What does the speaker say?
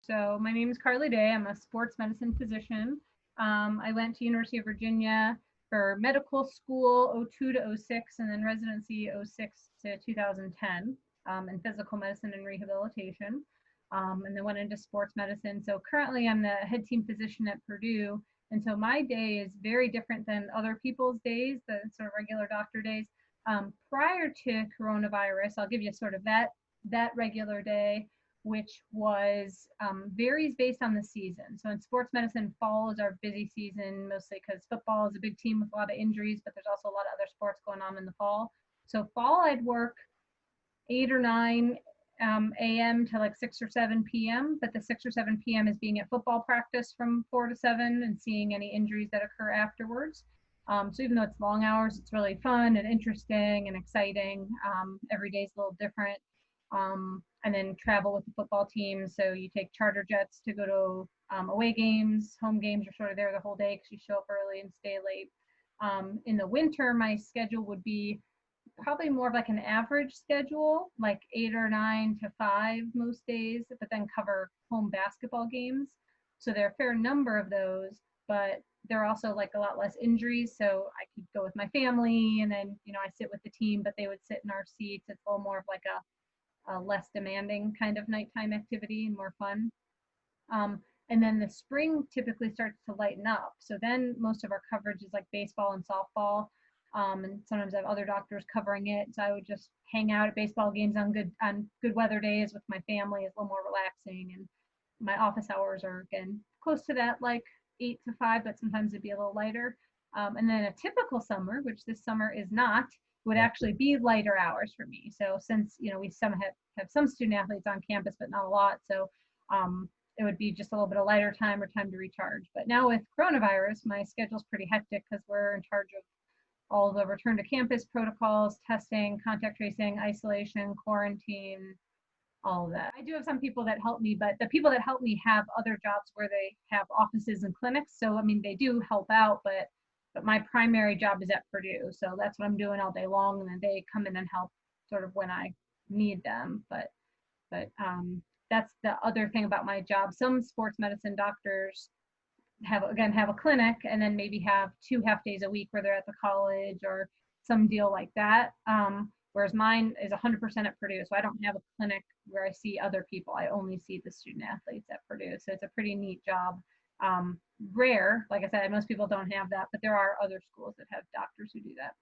So my name is Carly Day. I'm a sports medicine physician. I went to University of Virginia for medical school 02 to 06 and then residency 06 to 2010 in physical medicine and rehabilitation. And then went into sports medicine. So currently I'm the head team physician at Purdue. And so my day is very different than other people's days, the sort of regular doctor days. Prior to coronavirus, I'll give you sort of that regular day, which was varies based on the season. So in sports medicine, fall is our busy season, mostly because football is a big team with a lot of injuries, but there's also a lot of other sports going on in the fall. So fall, I'd work 8 or 9 a.m. to like 6 or 7 p.m. But the 6 or 7 p.m. is being at football practice from 4 to 7 and seeing any injuries that occur afterwards. So even though it's long hours, it's really fun and interesting and exciting. Every day is a little different. And then travel with the football team. So you take charter jets to go to away games, home games. You're sort of there the whole day because you show up early and stay late. In the winter, my schedule would be probably more of like an average schedule, like 8 or 9 to 5 most days, but then cover home basketball games. So there are a fair number of those, but there are also like a lot less injuries. So I could go with my family and then, I sit with the team, but they would sit in our seats. It's a little more of like a less demanding kind of nighttime activity and more fun. And then the spring typically starts to lighten up. So then most of our coverage is like baseball and softball. And sometimes I have other doctors covering it. So I would just hang out at baseball games on good weather days with my family. It's a little more relaxing. And my office hours are again close to that, like 8 to 5, but sometimes it'd be a little lighter. And then a typical summer, which this summer is not, would actually be lighter hours for me. So since we have some student athletes on campus, but not a lot. So it would be just a little bit of lighter time or time to recharge. But now with coronavirus, my schedule's pretty hectic because we're in charge of all the return to campus protocols, testing, contact tracing, isolation, quarantine, all of that. I do have some people that help me, but the people that help me have other jobs where they have offices and clinics. So I mean, they do help out, but my primary job is at Purdue. So that's what I'm doing all day long, and then they come in and help sort of when I need them. But that's the other thing about my job. Some sports medicine doctors have a clinic and then maybe have 2 half days a week where they're at the college or some deal like that. Whereas mine is 100% at Purdue. So I don't have a clinic where I see other people. I only see the student athletes at Purdue. So it's a pretty neat job. Rare, like I said, most people don't have that, but there are other schools that have doctors who do that.